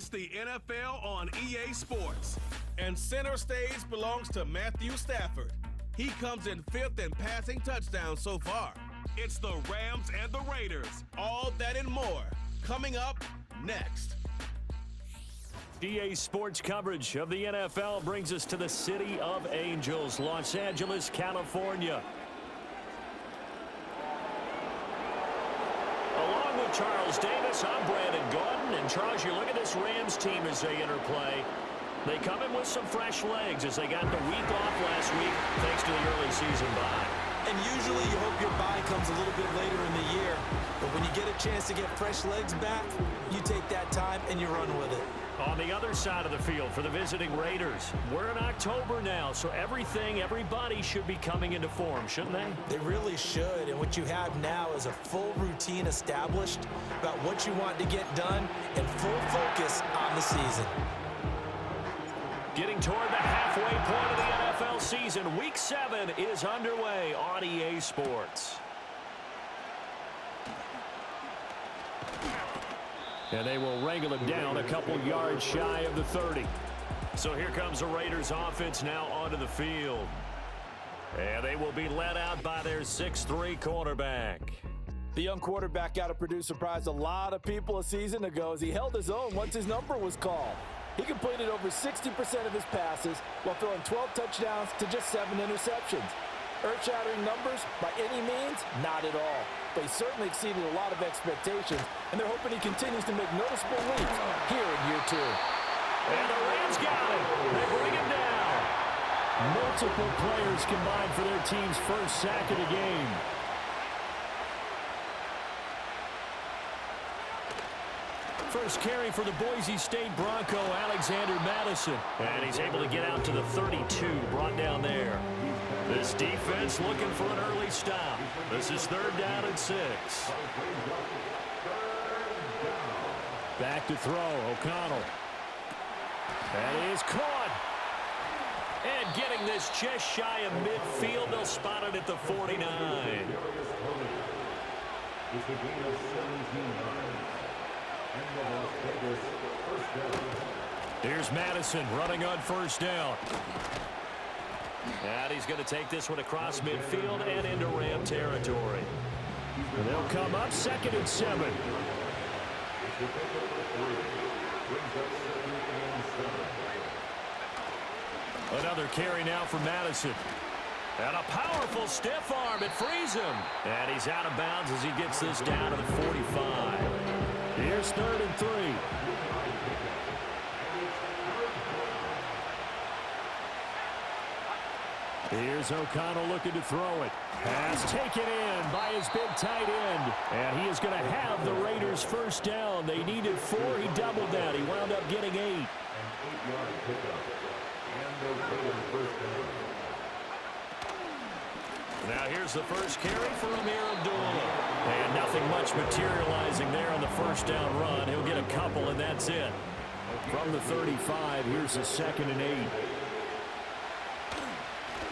It's the NFL on EA Sports. And center stage belongs to Matthew Stafford. He comes in fifth in passing touchdowns so far. It's the Rams and the Raiders. All that and more. Coming up next. EA Sports coverage of the NFL brings us to the City of Angels, Los Angeles, California. Along with Charles Davis, I'm Brandon Gordon. And Charles, you look at this Rams team as they interplay. They come in with some fresh legs as they got the week off last week thanks to the early season bye. And usually you hope your bye comes a little bit later in the year. But when you get a chance to get fresh legs back, you take that time and you run with it. On the other side of the field for the visiting Raiders, we're in October now, so everybody should be coming into form, shouldn't they? They really should, and what you have now is a full routine established about what you want to get done and full focus on the season. Getting toward the halfway point of the NFL season, Week 7 is underway on EA Sports. And they will wrangle him down a couple yards shy of the 30. So here comes the Raiders offense now onto the field. And they will be led out by their 6'3" quarterback. The young quarterback out of Purdue surprised a lot of people a season ago as he held his own once his number was called. He completed over 60% of his passes while throwing 12 touchdowns to just 7 interceptions. Earth-shattering numbers by any means? Not at all. But he certainly exceeded a lot of expectations, and they're hoping he continues to make noticeable leaps here in year 2. And the Rams got him. They bring him down. Multiple players combined for their team's first sack of the game. First carry for the Boise State Bronco, Alexander Madison. And he's able to get out to the 32, brought down there. This defense looking for an early stop. This is 3rd down and 6. Back to throw, O'Connell. And is caught. And getting this just shy of midfield, they'll spot it at the 49. Here's Madison running on 1st down. And he's going to take this one across midfield and into Ram territory. And they'll come up 2nd and 7. Another carry now for Madison. And a powerful stiff arm. It frees him. And he's out of bounds as he gets this down to the 45. Here's 3rd and 3. Here's O'Connell looking to throw it. Pass taken in by his big tight end. And he is going to have the Raiders' 1st down. They needed 4. He doubled that. He wound up getting 8. Now here's the first carry for Amir Abdullah. And nothing much materializing there on the 1st down run. He'll get a couple, and that's it. From the 35, here's the 2nd and 8.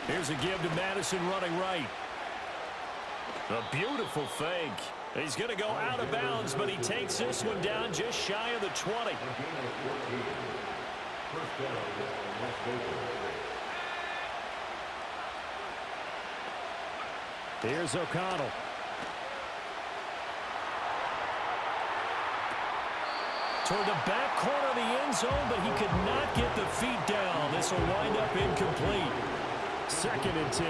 Here's a give to Madison running right. A beautiful fake. He's going to go out of bounds, but he takes this one down just shy of the 20. Here's O'Connell. Toward the back corner of the end zone, but he could not get the feet down. This will wind up incomplete. 2nd and 10.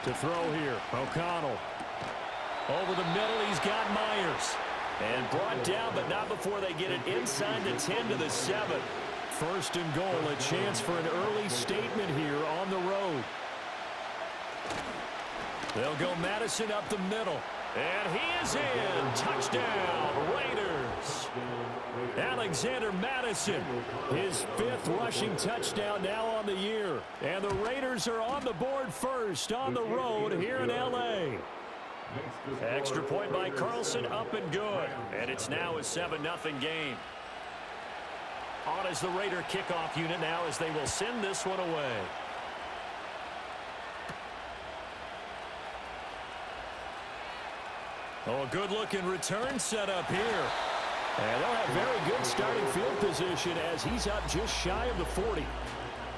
To throw here, O'Connell. Over the middle, he's got Myers. And brought down, but not before they get it inside the 10 to the 7. 1st and goal, a chance for an early statement here on the road. They'll go Madison up the middle. And he is in. Touchdown, Raiders. Alexander Madison, his 5th rushing touchdown now on the year. And the Raiders are on the board first on the road here in L.A. Extra point by Carlson, up and good. And it's now a 7-0 game. On as the Raider kickoff unit now as they will send this one away. Oh, a good-looking return set up here. And they'll have very good starting field position as he's up just shy of the 40.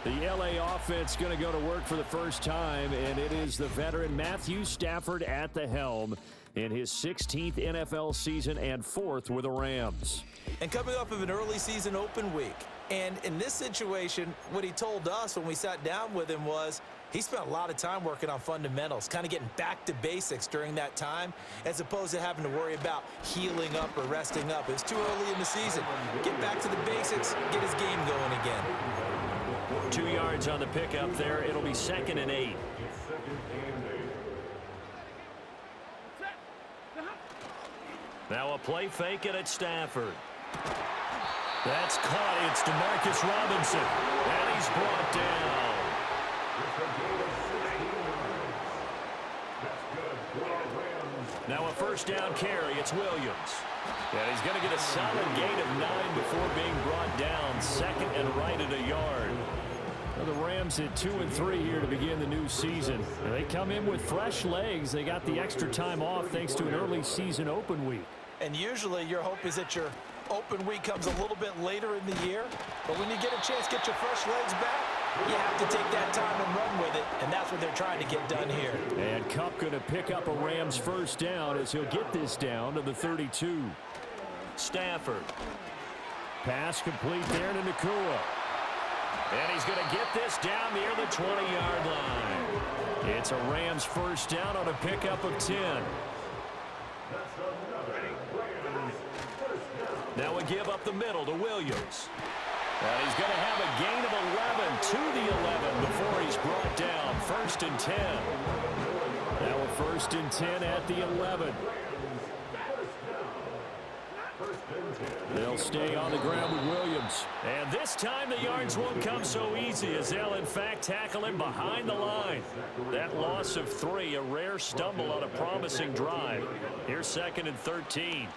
The LA offense going to go to work for the first time, and it is the veteran Matthew Stafford at the helm in his 16th NFL season and 4th with the Rams. And coming off of an early season open week. And in this situation, what he told us when we sat down with him was he spent a lot of time working on fundamentals, kind of getting back to basics during that time, as opposed to having to worry about healing up or resting up. It was too early in the season. Get back to the basics, get his game going again. 2 yards on the pickup there. It'll be 2nd and 8. Now a play fake it at Stafford. That's caught. It's DeMarcus Robinson. And he's brought down. Now a first down carry. It's Williams. And he's going to get a solid gain of 9 before being brought down. 2nd and right at a yard. Well, the Rams at 2-3 here to begin the new season. And they come in with fresh legs. They got the extra time off thanks to an early season open week. And usually your hope is that your open week comes a little bit later in the year. But when you get a chance to get your fresh legs back, you have to take that time and run with it. And that's what they're trying to get done here. And Kupp going to pick up a Rams first down as he'll get this down to the 32. Stafford. Pass complete there to Nakua. And he's going to get this down near the 20-yard line. It's a Rams first down on a pickup of 10. Now a give up the middle to Williams. And he's going to have a gain of 11 to the 11 before he's brought down. 1st and 10. Now a 1st and 10 at the 11. They'll stay on the ground with Williams. And this time the yards won't come so easy as they'll in fact tackle him behind the line. That loss of 3, a rare stumble on a promising drive. Here's 2nd and 13.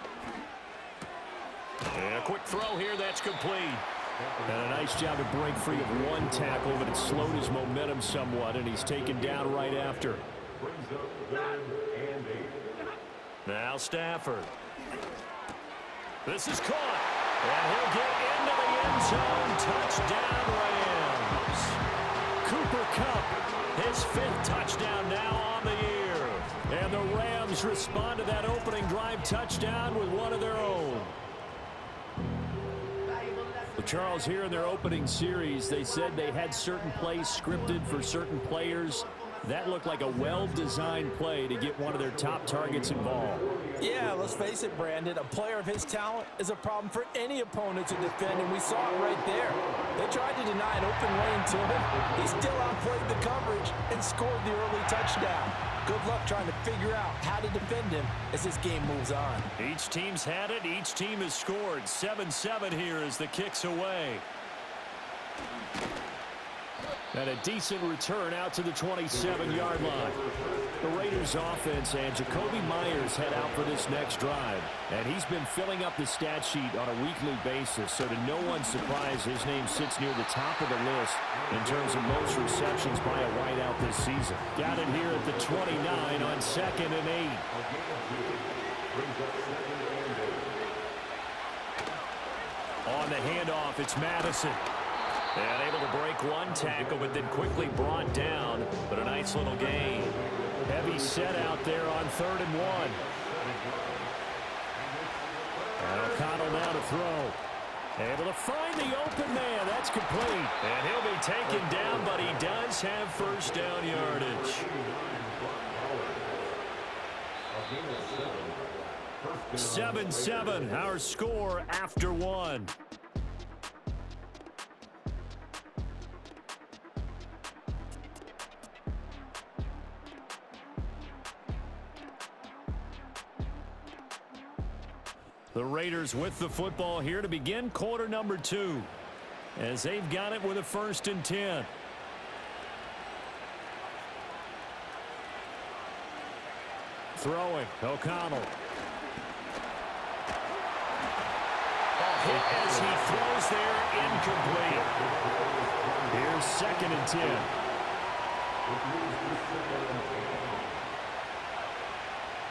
And a quick throw here that's complete. And a nice job to break free of 1 tackle, but it slowed his momentum somewhat, and he's taken down right after. Now Stafford. This is caught. And he'll get into the end zone. Touchdown, Rams. Cooper Kupp, his 5th touchdown now on the year. And the Rams respond to that opening drive touchdown with one of their own. Well, Charles, here in their opening series, they said they had certain plays scripted for certain players. That looked like a well-designed play to get one of their top targets involved. Yeah, let's face it, Brandon. A player of his talent is a problem for any opponent to defend, and we saw it right there. They tried to deny an open lane to him. He still outplayed the coverage and scored the early touchdown. Good luck trying to figure out how to defend him as this game moves on. Each team's had it. Each team has scored. 7-7 here as the kick's away. And a decent return out to the 27-yard line. The Raiders offense and Jacoby Myers head out for this next drive. And he's been filling up the stat sheet on a weekly basis, so to no one's surprise, his name sits near the top of the list in terms of most receptions by a wideout this season. Got it here at the 29 on 2nd and 8. On the handoff, it's Madison. And able to break 1 tackle, but then quickly brought down. But a nice little gain. Heavy set out there on 3rd and 1. And O'Connell now to throw. Able to find the open man. That's complete. And he'll be taken down, but he does have first down yardage. 7-7, our score after 1. The Raiders with the football here to begin quarter number 2 as they've got it with a 1st and 10. Throwing, O'Connell. Hit as he throws there, incomplete. Here's 2nd and 10.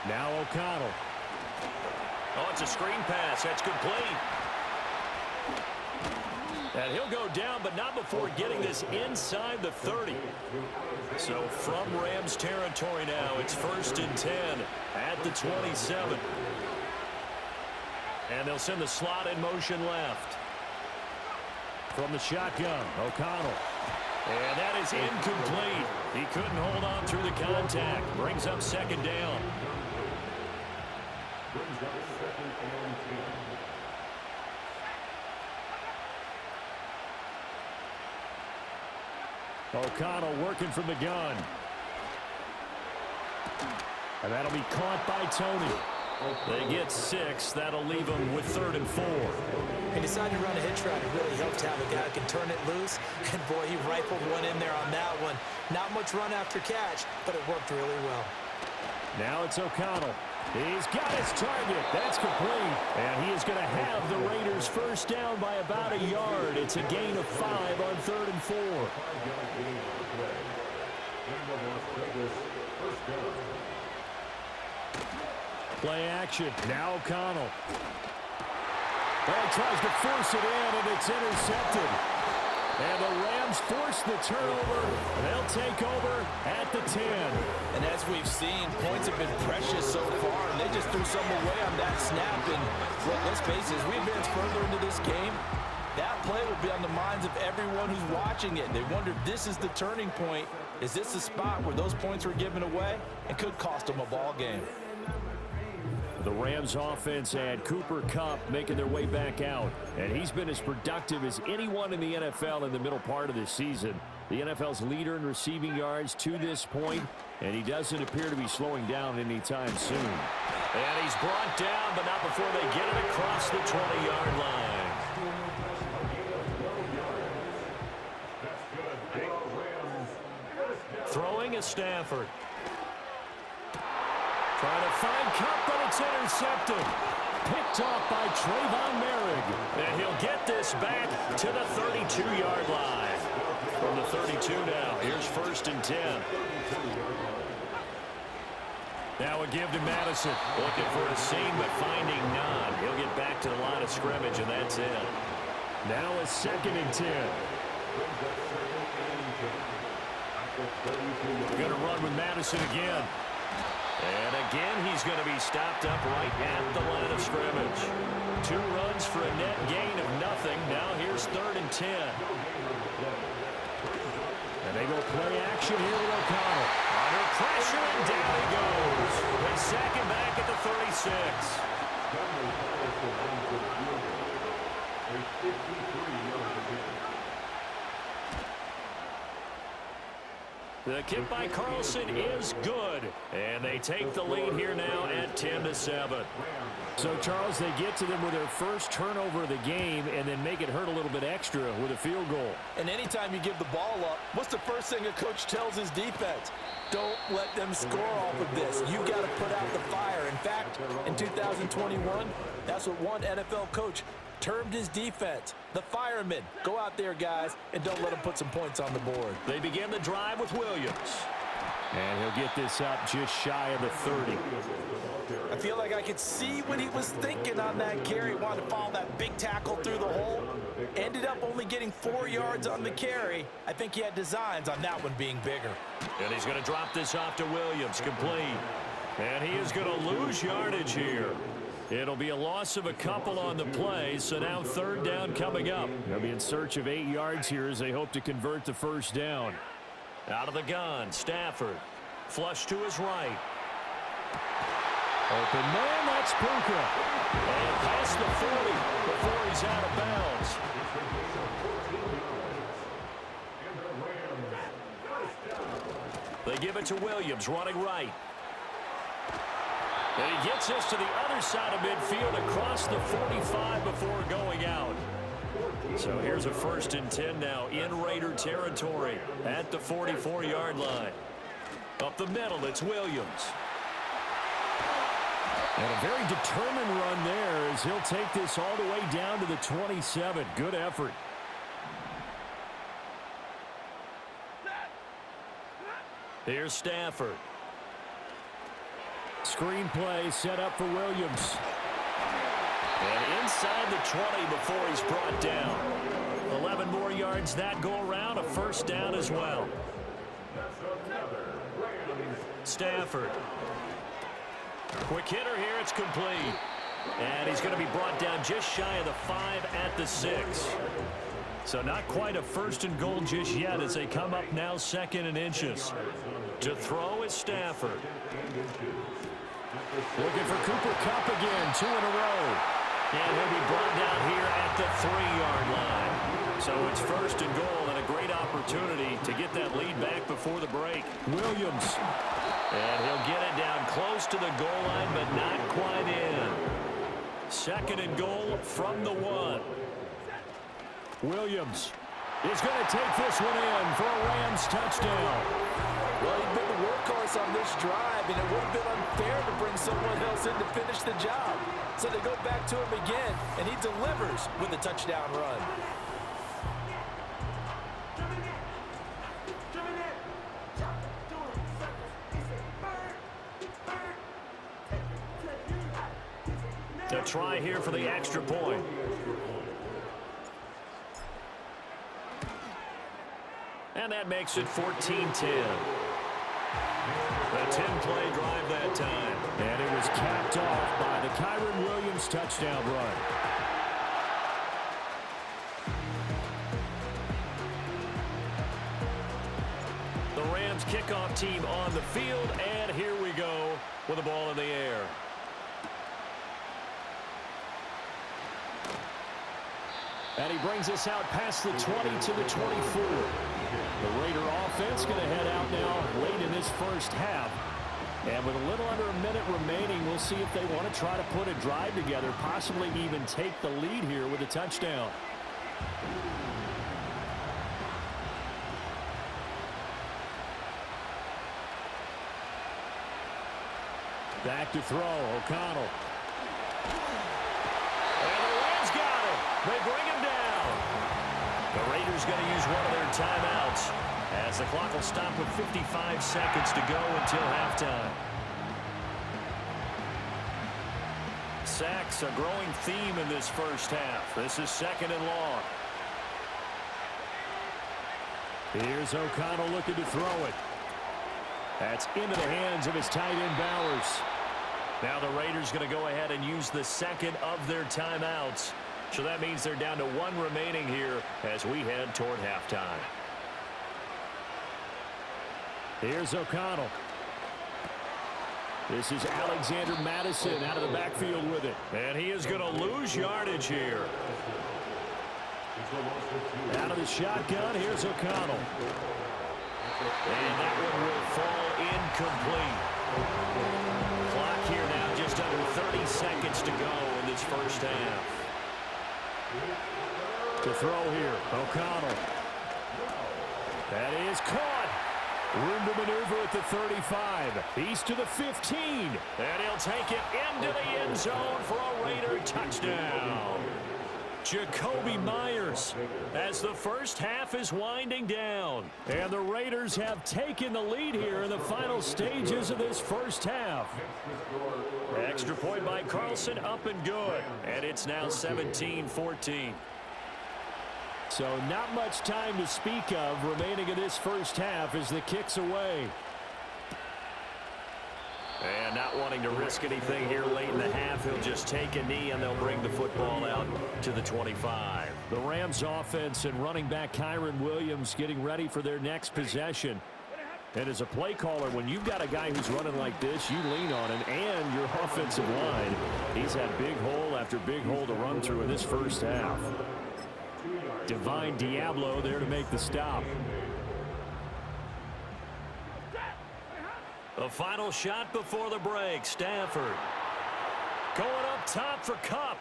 Now O'Connell. Oh, it's a screen pass. That's complete. And he'll go down, but not before getting this inside the 30. So from Rams territory now, it's 1st and 10 at the 27. And they'll send the slot in motion left. From the shotgun, O'Connell. And that is incomplete. He couldn't hold on through the contact. Brings up 2nd down. O'Connell working from the gun. And that'll be caught by Tony. They get 6. That'll leave them with 3rd and 4. He decided to run a hitch route. It really helped to have a guy who can turn it loose. And, boy, he rifled one in there on that one. Not much run after catch, but it worked really well. Now it's O'Connell. He's got his target. That's complete. And he is going to have the Raiders first down by about a yard. It's a gain of 5 on 3rd and 4. Play action. Now O'Connell. Well, he tries to force it in, and it's intercepted. And the Rams force the turnover. They'll take over at the 10. And as we've seen, points have been precious so far, and they just threw some away on that snap. And look, let's face it, as we advance further into this game, that play will be on the minds of everyone who's watching it. They wonder if this is the turning point. Is this the spot where those points were given away and could cost them a ball game? The Rams offense had Cooper Kupp making their way back out, and he's been as productive as anyone in the NFL in the middle part of this season. The NFL's leader in receiving yards to this point, and he doesn't appear to be slowing down anytime soon. And he's brought down, but not before they get it across the 20-yard line. Throwing is Stafford. Trying to find Kupp, but it's intercepted. Picked off by Trayvon Merrick. And he'll get this back to the 32-yard line. From the 32 now, here's 1st and 10. Now a give to Madison. Looking for a seam, but finding none. He'll get back to the line of scrimmage, and that's it. Now a 2nd and 10. Going to run with Madison again. And again, he's going to be stopped up right at the line of scrimmage. 2 runs for a net gain of nothing. Now here's 3rd and 10. And they go play action here with O'Connell. Under pressure, and down he goes. They sack him back at the 36. The kick by Carlson is good, and they take the lead here now at 10-7. So, Charles, they get to them with their first turnover of the game and then make it hurt a little bit extra with a field goal. And anytime you give the ball up, what's the first thing a coach tells his defense? Don't let them score off of this. You got to put out the fire. In fact, in 2021, that's what one NFL coach termed his defense, the firemen. Go out there, guys, and don't let them put some points on the board. They begin the drive with Williams. And he'll get this up just shy of the 30. I feel like I could see what he was thinking on that carry. Wanted to follow that big tackle through the hole. Ended up only getting 4 yards on the carry. I think he had designs on that one being bigger. And he's going to drop this off to Williams, complete. And he is going to lose yardage here. It'll be a loss of a couple on the play, so now 3rd down coming up. They'll be in search of 8 yards here as they hope to convert the 1st down. Out of the gun, Stafford. Flush to his right. Open man, that's Puka. And past the 40 before he's out of bounds. They give it to Williams, running right. And he gets this to the other side of midfield across the 45 before going out. So here's a 1st and 10 now in Raider territory at the 44-yard line. Up the middle, it's Williams. And a very determined run there as he'll take this all the way down to the 27. Good effort. Here's Stafford. Screen play set up for Williams. And inside the 20 before he's brought down. 11 more yards that go around, a first down as well. Stafford. Quick hitter here, it's complete. And he's going to be brought down just shy of the 5 at the 6. So not quite a first and goal just yet as they come up now 2nd and inches. To throw is Stafford. Looking for Cooper Kupp again, 2 in a row. And he'll be brought down here at the 3-yard line. So it's first and goal and a great opportunity to get that lead back before the break. Williams. And he'll get it down close to the goal line, but not quite in. 2nd and goal from the 1. Williams is going to take this one in for a Rams touchdown. Well, he's been the workhorse on this drive, and it would have been unfair to bring someone else in to finish the job. So they go back to him again, and he delivers with a touchdown run. A try here for the extra point. And that makes it 14-10. A 10-play drive that time. And it was capped off by the Kyren Williams touchdown run. The Rams kickoff team on the field, and here we go with the ball in the air. And he brings us out past the 20 to the 24. The Raider offense going to head out now late in this first half. And with a little under a minute remaining, we'll see if they want to try to put a drive together, possibly even take the lead here with a touchdown. Back to throw, O'Connell. And the Rams got him. They bring him down. The Raiders going to use one of their timeouts as the clock will stop with 55 seconds to go until halftime. Sacks, a growing theme in this first half. This is 2nd and long. Here's O'Connell looking to throw it. That's into the hands of his tight end Bowers. Now the Raiders going to go ahead and use the second of their timeouts. So that means they're down to 1 remaining here as we head toward halftime. Here's O'Connell. This is Alexander Madison out of the backfield with it. And he is going to lose yardage here. Out of the shotgun, here's O'Connell. And that one will fall incomplete. Clock here now just under 30 seconds to go in this first half. To throw here, O'Connell. That is caught. Room to maneuver at the 35. He's to the 15. And he'll take it into the end zone for a Raider touchdown. Jacoby Myers as the first half is winding down. And the Raiders have taken the lead here in the final stages of this first half. Extra point by Carlson, up and good. And it's now 17-14. So not much time to speak of remaining in this first half as the kick's away. And not wanting to risk anything here late in the half, he'll just take a knee and they'll bring the football out to the 25. The Rams offense and running back Kyren Williams getting ready for their next possession. And as a play caller, when you've got a guy who's running like this, you lean on him and your offensive line. He's had big hole after big hole to run through in this first half. Divine Diablo there to make the stop. The final shot before the break. Stafford going up top for Kupp.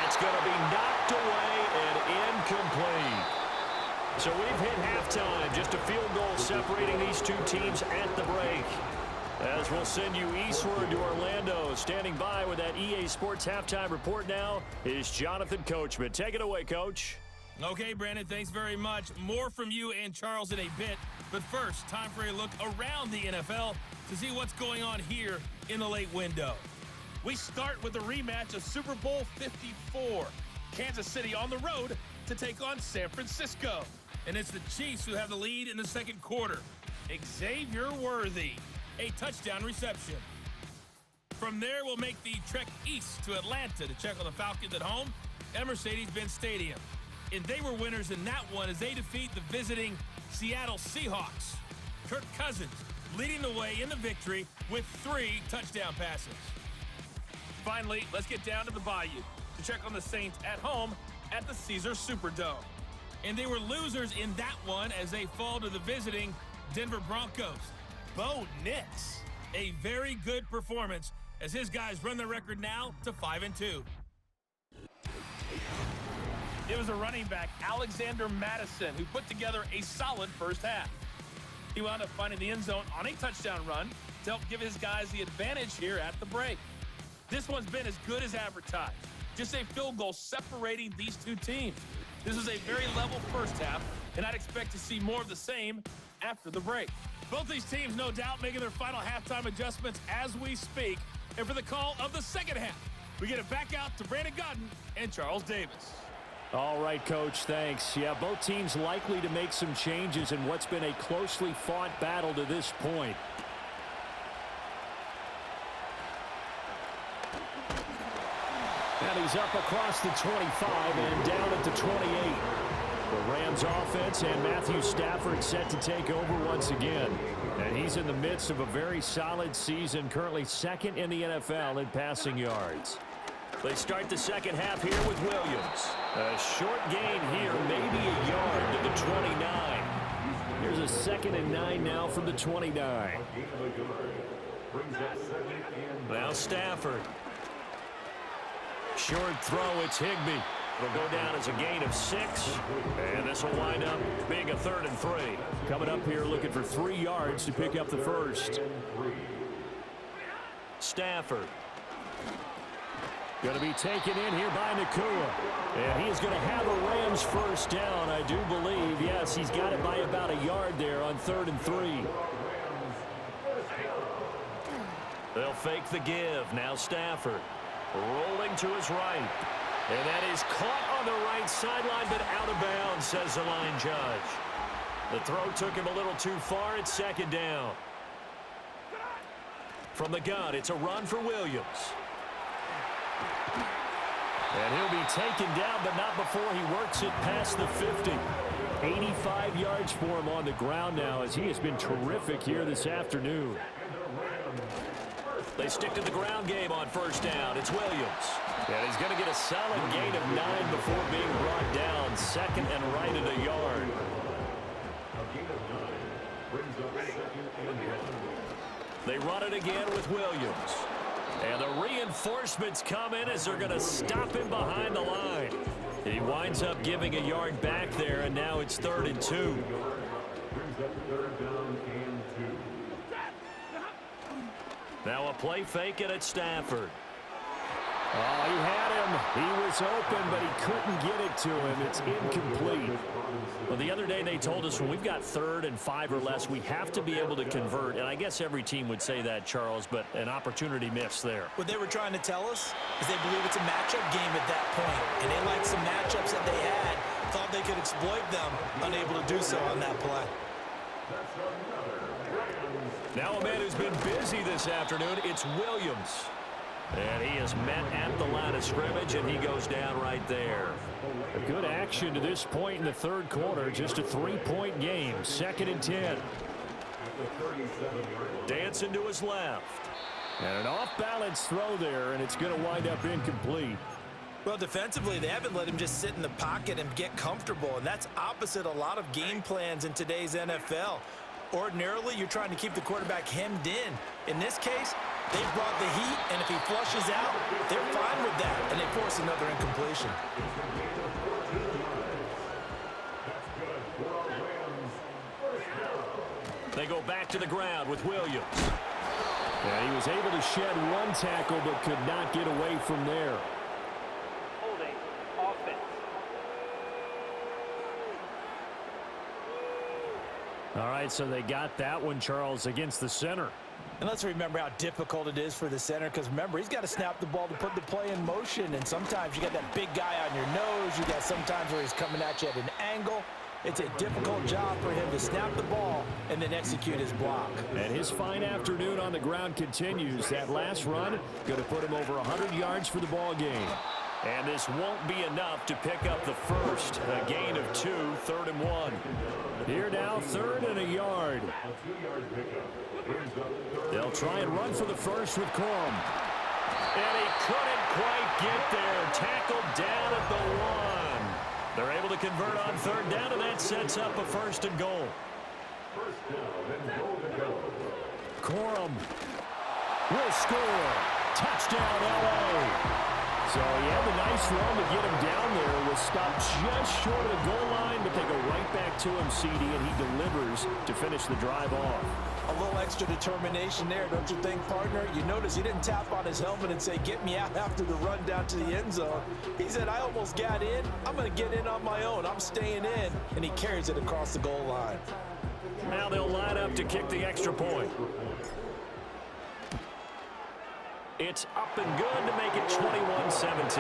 That's going to be knocked away and incomplete. So we've hit halftime. Just a field goal separating these two teams at the break. As we'll send you eastward to Orlando. Standing by with that EA Sports halftime report now is Jonathan Coachman. Take it away, Coach. Okay, Brandon, thanks very much. More from you and Charles in a bit. But first, time for a look around the NFL to see what's going on here in the late window. We start with a rematch of Super Bowl 54. Kansas City on the road to take on San Francisco. And it's the Chiefs who have the lead in the second quarter. Xavier Worthy, a touchdown reception. From there, we'll make the trek east to Atlanta to check on the Falcons at home at Mercedes-Benz Stadium. And they were winners in that one as they defeat the visiting Seattle Seahawks. Kirk Cousins leading the way in the victory with 3 touchdown passes. Finally, let's get down to the Bayou to check on the Saints at home at the Caesars Superdome. And they were losers in that one as they fall to the visiting Denver Broncos. Bo Nix, a very good performance as his guys run the record now to 5-2. It was a running back, Alexander Madison, who put together a solid first half. He wound up finding the end zone on a touchdown run to help give his guys the advantage here at the break. This one's been as good as advertised. Just a field goal separating these two teams. This is a very level first half, and I'd expect to see more of the same after the break. Both these teams, no doubt, making their final halftime adjustments as we speak. And for the call of the second half, we get it back out to Brandon Godden and Charles Davis. All right, Coach, thanks. Yeah, both teams likely to make some changes in what's been a closely fought battle to this point. And he's up across the 25 and down at the 28. The Rams offense and Matthew Stafford set to take over once again. And he's in the midst of a very solid season, currently second in the NFL in passing yards. They start the second half here with Williams. A short gain here, maybe a yard to the 29. Here's a 2nd and 9 now from the 29. Now Stafford. Short throw, it's Higbee. It'll go down as a gain of 6, and this will wind up being a 3rd and 3. Coming up here looking for 3 yards to pick up the first. Stafford. Going to be taken in here by Nakua. And he's going to have a Rams first down, I do believe. Yes, he's got it by about a yard there on 3rd and 3. They'll fake the give. Now Stafford. Rolling to his right. And that is caught on the right sideline, but out of bounds, says the line judge. The throw took him a little too far. It's 2nd down. From the gun, it's a run for Williams. And he'll be taken down, but not before he works it past the 50. 85 yards for him on the ground now as he has been terrific here this afternoon. They stick to the ground game on first down. It's Williams. And he's going to get a solid gain of 9 before being brought down. 2nd and right at a yard. They run it again with Williams. And the reinforcements come in as they're going to stop him behind the line. He winds up giving a yard back there, and now it's 3rd and 2. Now a play fake it at Stafford. Oh, he had him. He was open, but he couldn't get it to him. It's incomplete. Well, the other day they told us when we've got 3rd and 5 or less, we have to be able to convert. And I guess every team would say that, Charles, but an opportunity missed there. What they were trying to tell us is they believe it's a matchup game at that point. And they liked some matchups that they had, thought they could exploit them, unable to do so on that play. Now a man who's been busy this afternoon, it's Williams. And he is met at the line of scrimmage, and he goes down right there. A good action to this point in the 3rd quarter. Just a 3-point game. 2nd and 10. Dancing to his left. And an off-balance throw there, and it's going to wind up incomplete. Well, defensively, they haven't let him just sit in the pocket and get comfortable, and that's opposite a lot of game plans in today's NFL. Ordinarily, you're trying to keep the quarterback hemmed in. In this case, they've brought the heat, and if he flushes out, they're fine with that, and they force another incompletion. They go back to the ground with Williams. And he was able to shed 1 tackle, but could not get away from there. Holding offense. All right, so they got that one, Charles, against the center. And let's remember how difficult it is for the center, because remember, he's got to snap the ball to put the play in motion, and sometimes you got that big guy on your nose. You got sometimes where he's coming at you at an angle. It's a difficult job for him to snap the ball and then execute his block. And his fine afternoon on the ground continues. That last run going to put him over 100 yards for the ball game. And this won't be enough to pick up the first. A gain of 2, 3rd and 1. Here now, 3rd and a yard. They'll try and run for the first with Corum. And he couldn't quite get there. Tackled down at the 1. They're able to convert on 3rd down, and that sets up a 1st and goal. Corum will score. Touchdown, L.A. So he had the nice run to get him down there. Was stopped just short of the goal line, but they go right back to him, CD, and he delivers to finish the drive off. A little extra determination there, don't you think, partner? You notice he didn't tap on his helmet and say, get me out after the run down to the end zone. He said, I almost got in. I'm going to get in on my own. I'm staying in. And he carries it across the goal line. Now they'll line up to kick the extra point. It's up and good to make it 21-17.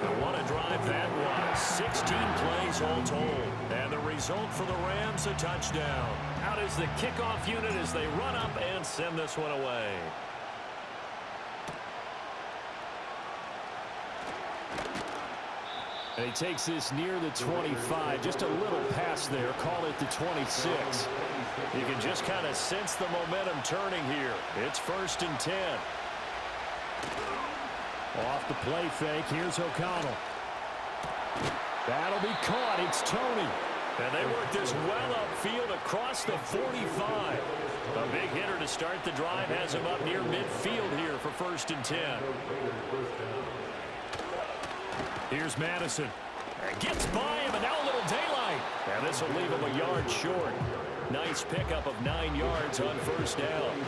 And what a drive that was. 16 plays all told. And the result for the Rams, a touchdown. Out is the kickoff unit as they run up and send this one away. And he takes this near the 25. Just a little pass there. Call it the 26. You can just kind of sense the momentum turning here. It's 1st and 10. Off the play fake. Here's O'Connell. That'll be caught. It's Tony. And they work this well upfield across the 45. A big hitter to start the drive has him up near midfield here for 1st and 10. Here's Madison. Gets by him, and now a little daylight. And this will leave him a yard short. Nice pickup of 9 yards on 1st down.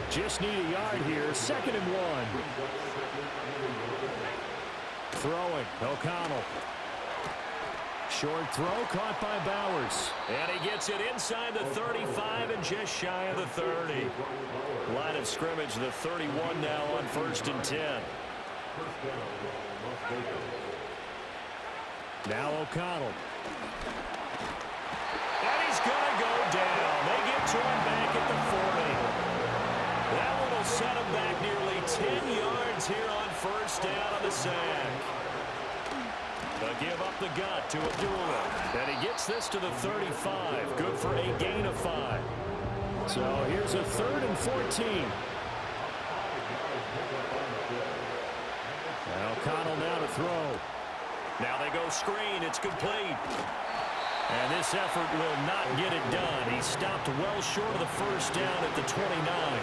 Just need a yard here. 2nd and 1. Throwing. O'Connell. Short throw caught by Bowers. And he gets it inside the 35 and just shy of the 30. Line of scrimmage, the 31 now on 1st and 10. Now O'Connell. And he's going to go down. They get to him back at the 40. That one will set him back nearly 10 yards here on 1st down on the sack. They'll give up the gut to Abdullah. And he gets this to the 35. Good for a gain of 5. So here's a 3rd and 14. O'Connell now to throw. Now they go screen. It's complete. And this effort will not get it done. He stopped well short of the 1st down at the 29.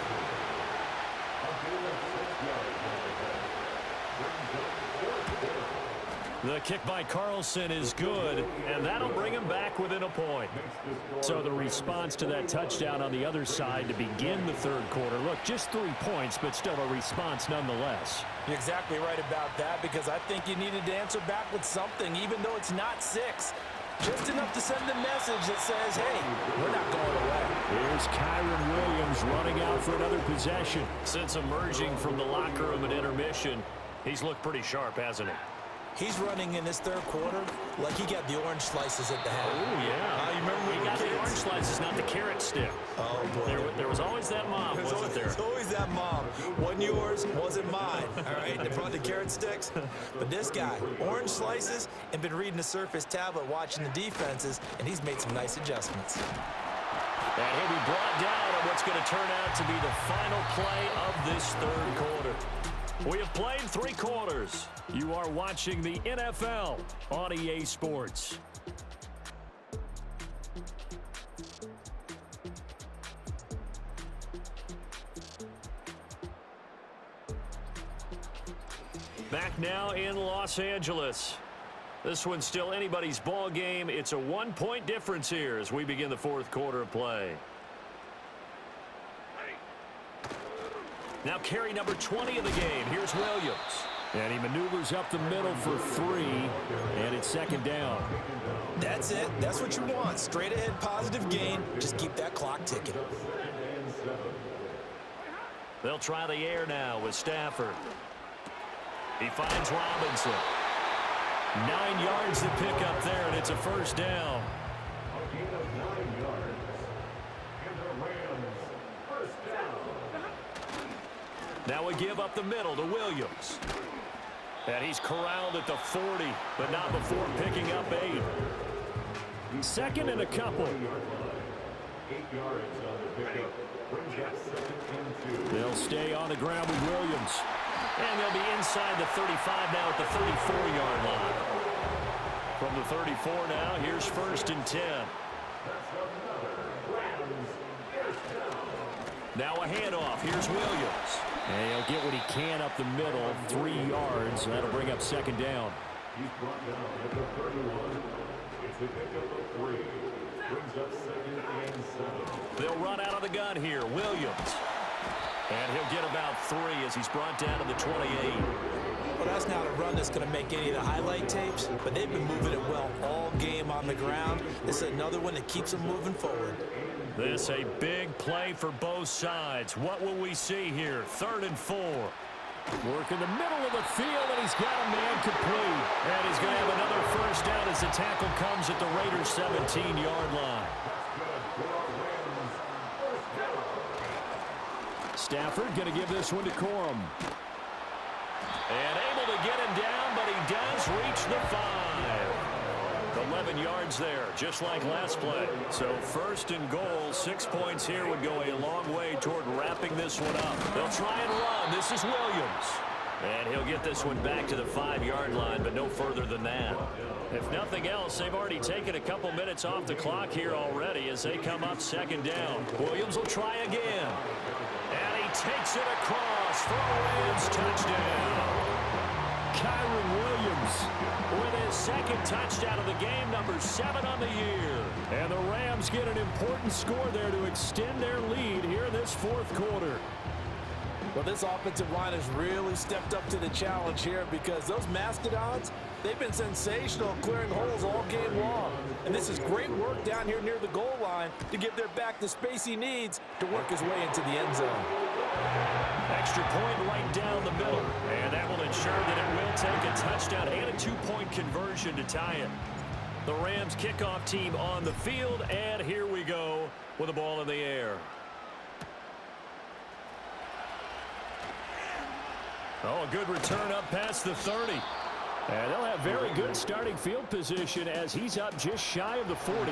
The kick by Carlson is good, and that'll bring him back within a point. So the response to that touchdown on the other side to begin the 3rd quarter. Look, just 3 points, but still a response nonetheless. You're exactly right about that, because I think you needed to answer back with something, even though it's not 6. Just enough to send a message that says, hey, we're not going away. Here's Kyron Williams running out for another possession. Since emerging from the locker room at intermission, he's looked pretty sharp, hasn't he? He's running in this 3rd quarter like he got the orange slices at the half. Oh, yeah. You remember he got the orange slices, not the carrot stick. Oh, boy. There was always that mom, wasn't there? There's always that mom. Wasn't yours, wasn't mine. All right, they brought the carrot sticks. But this guy, orange slices, and been reading the Surface tablet, watching the defenses, and he's made some nice adjustments. And he'll be brought down on what's going to turn out to be the final play of this 3rd quarter. We have played 3 quarters. You are watching the NFL on EA Sports. Back now in Los Angeles. This one's still anybody's ball game. It's a 1-point difference here as we begin the 4th quarter of play. Now carry number 20 of the game. Here's Williams. And he maneuvers up the middle for 3, and it's 2nd down. That's it. That's what you want. Straight ahead positive gain. Just keep that clock ticking. They'll try the air now with Stafford. He finds Robinson. 9 yards to pick up there, and it's a first down. Now we give up the middle to Williams. And he's corralled at the 40, but not before picking up 8. Second and a couple. 8 yards on the pickup. Brings up 2nd and 2. They'll stay on the ground with Williams. And they'll be inside the 35 now at the 34-yard line. From the 34 now, here's 1st and 10. Now a handoff. Here's Williams. And he'll get what he can up the middle. 3 yards. That'll bring up 2nd down. He's brought down at the 31. It's a pickup of 3. Brings up 2nd and 7. They'll run out of the gun here. Williams. And he'll get about 3 as he's brought down to the 28. Well, that's not a run that's going to make any of the highlight tapes, but they've been moving it well all game on the ground. This is another one that keeps them moving forward. This a big play for both sides. What will we see here? 3rd and 4. Work in the middle of the field, and he's got a man complete. And he's going to have another first down as the tackle comes at the Raiders' 17-yard line. Stafford going to give this one to Corum. And able to get him down, but he does reach the 5. 11 yards there, just like last play. So 1st and goal, 6 points here would go a long way toward wrapping this one up. They'll try and run. This is Williams. And he'll get this one back to the 5-yard line, but no further than that. If nothing else, they've already taken a couple minutes off the clock here already as they come up 2nd down. Williams will try again. And he takes it across for a Rams touchdown. Kyron Williams with his 2nd touchdown of the game, number 7 on the year. And the Rams get an important score there to extend their lead here in this 4th quarter. Well, this offensive line has really stepped up to the challenge here because those Mastodons, they've been sensational clearing holes all game long. And this is great work down here near the goal line to give their back the space he needs to work his way into the end zone. Extra point right down the middle. And that will ensure that it will take a touchdown and a 2-point conversion to tie it. The Rams kickoff team on the field, and here we go with the ball in the air. Oh, a good return up past the 30. And they'll have very good starting field position as he's up just shy of the 40.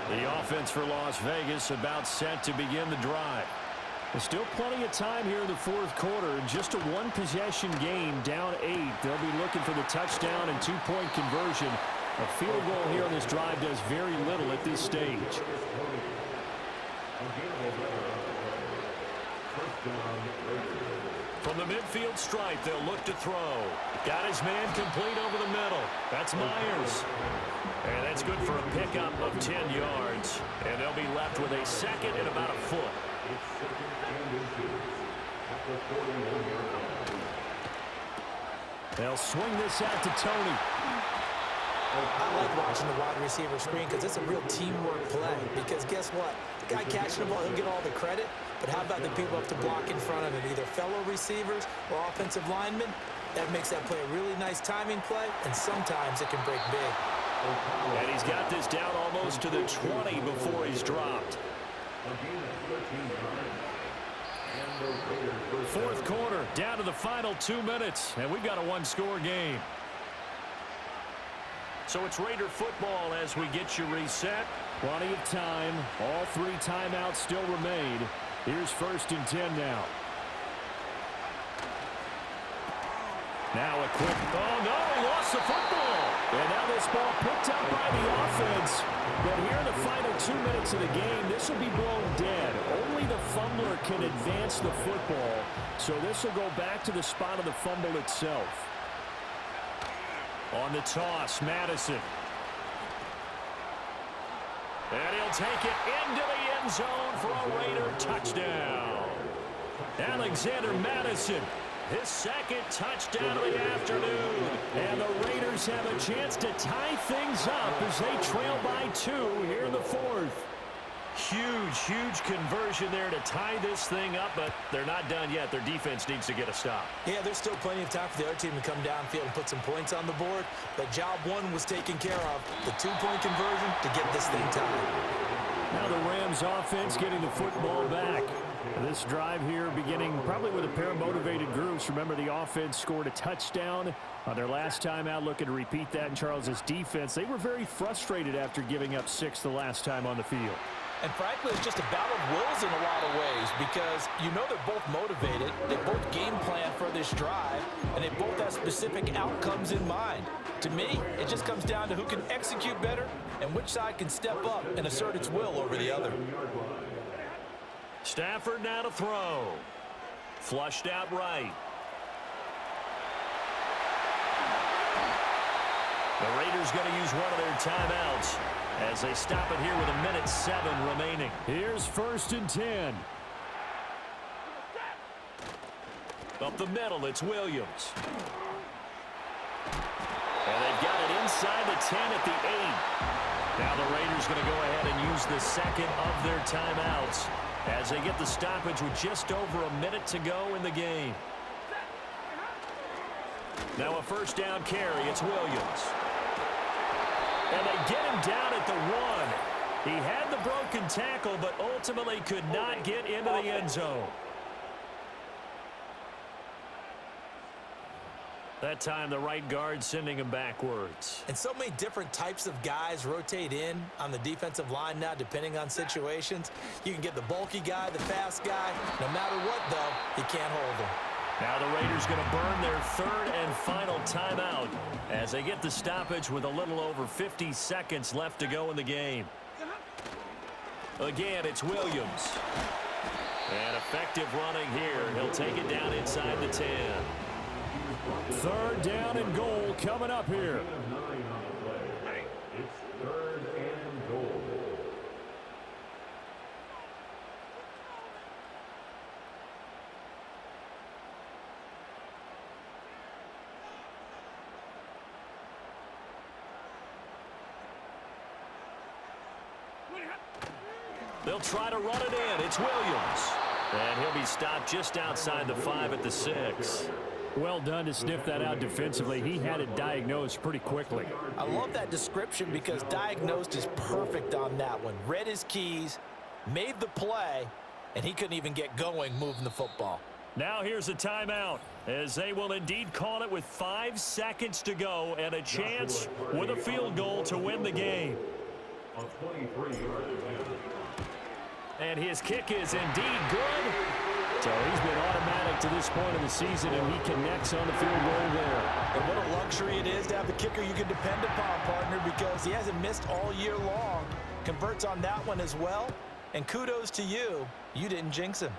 The offense for Las Vegas about set to begin the drive. There's still plenty of time here in the 4th quarter. Just a 1-possession game, down 8. They'll be looking for the touchdown and 2-point conversion. A field goal here on this drive does very little at this stage. From the midfield stripe, they'll look to throw. Got his man complete over the middle. That's Myers. And that's good for a pickup of 10 yards. And they'll be left with a 2nd and about a foot. They'll swing this out to Tony. I like watching the wide receiver screen because it's a real teamwork play. Because guess what? The guy catching the ball, he'll get all the credit. But how about the people up to block in front of him, either fellow receivers or offensive linemen? That makes that play a really nice timing play, and sometimes it can break big. And he's got this down almost to the 20 before he's dropped. 4th quarter, down to the final 2 minutes, and we've got a 1-score game. So it's Raider football as we get you reset. Plenty of time. All 3 timeouts still remain. Here's 1st and 10 now. Now a quick, oh no, he lost the football. And now this ball picked up by the offense. But here in the final 2 minutes of the game, this will be blown dead. Only the fumbler can advance the football. So this will go back to the spot of the fumble itself. On the toss, Madison. And he'll take it into the end zone for a Raider touchdown. Alexander Madison, his 2nd touchdown of the afternoon. And the Raiders have a chance to tie things up as they trail by 2 here in the 4th. Huge conversion there to tie this thing up, but they're not done yet. Their defense needs to get a stop. Yeah, there's still plenty of time for the other team to come downfield and put some points on the board, but job one was taken care of. The two-point conversion to get this thing tied. Now the Rams offense getting the football back. This drive here beginning probably with a pair of motivated groups. Remember, the offense scored a touchdown on their last time out, looking to repeat that in Charles' defense. They were very frustrated after giving up 6 the last time on the field. And frankly, it's just a battle of wills in a lot of ways because you know they're both motivated, they both game plan for this drive, and they both have specific outcomes in mind. To me, it just comes down to who can execute better and which side can step up and assert its will over the other. Stafford now to throw. Flushed out right. The Raiders going to use one of their timeouts as they stop it here with 1:07 remaining. Here's 1st and 10. Up the middle, it's Williams. And they've got it inside the 10 at the 8. Now the Raiders going to go ahead and use the second of their timeouts as they get the stoppage with just over a minute to go in the game. Now a 1st down carry, it's Williams. And they get him down at the 1. He had the broken tackle, but ultimately could not get into the end zone. That time, the right guard sending him backwards. And so many different types of guys rotate in on the defensive line now, depending on situations. You can get the bulky guy, the fast guy. No matter what, though, you can't hold him. Now the Raiders going to burn their 3rd and final timeout as they get the stoppage with a little over 50 seconds left to go in the game. Again, it's Williams. And effective running here. He'll take it down inside the 10. 3rd down and goal coming up here. It's 3rd and goal. They'll try to run it in. It's Williams. And he'll be stopped just outside the 5 at the 6. Well done to sniff that out defensively. He had it diagnosed pretty quickly. I love that description because diagnosed is perfect on that one. Read his keys, made the play, and he couldn't even get going moving the football. Now here's a timeout as they will indeed call it with 5 seconds to go and a chance with a field goal to win the game. A 23-yard attempt. And his kick is indeed good. So he's been automatic to this point of the season, and he connects on the field goal there. And what a luxury it is to have a kicker you can depend upon, partner, because he hasn't missed all year long. Converts on that one as well. And kudos to you. You didn't jinx him.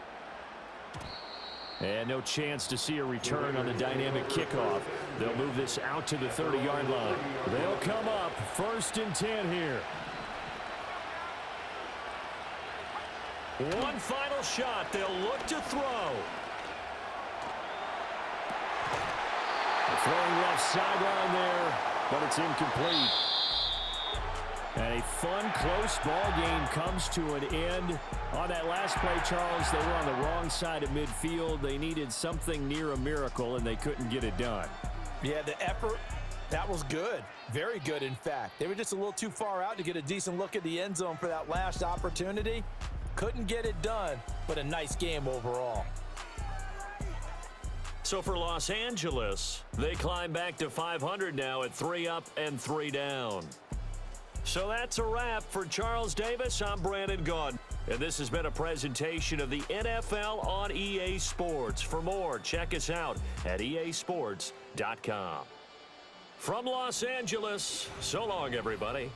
And no chance to see a return on the dynamic kickoff. They'll move this out to the 30-yard line. They'll come up 1st and 10 here. One final shot. They'll look to throw. Throwing left sideline there, but it's incomplete. And a fun, close ball game comes to an end. On that last play, Charles, they were on the wrong side of midfield. They needed something near a miracle, and they couldn't get it done. Yeah, the effort, that was good. Very good, in fact. They were just a little too far out to get a decent look at the end zone for that last opportunity. Couldn't get it done, but a nice game overall. So for Los Angeles, they climb back to 500 now at 3 up and 3 down. So that's a wrap for Charles Davis. I'm Brandon Gaudin, and this has been a presentation of the NFL on EA Sports. For more, check us out at easports.com. From Los Angeles, so long, everybody.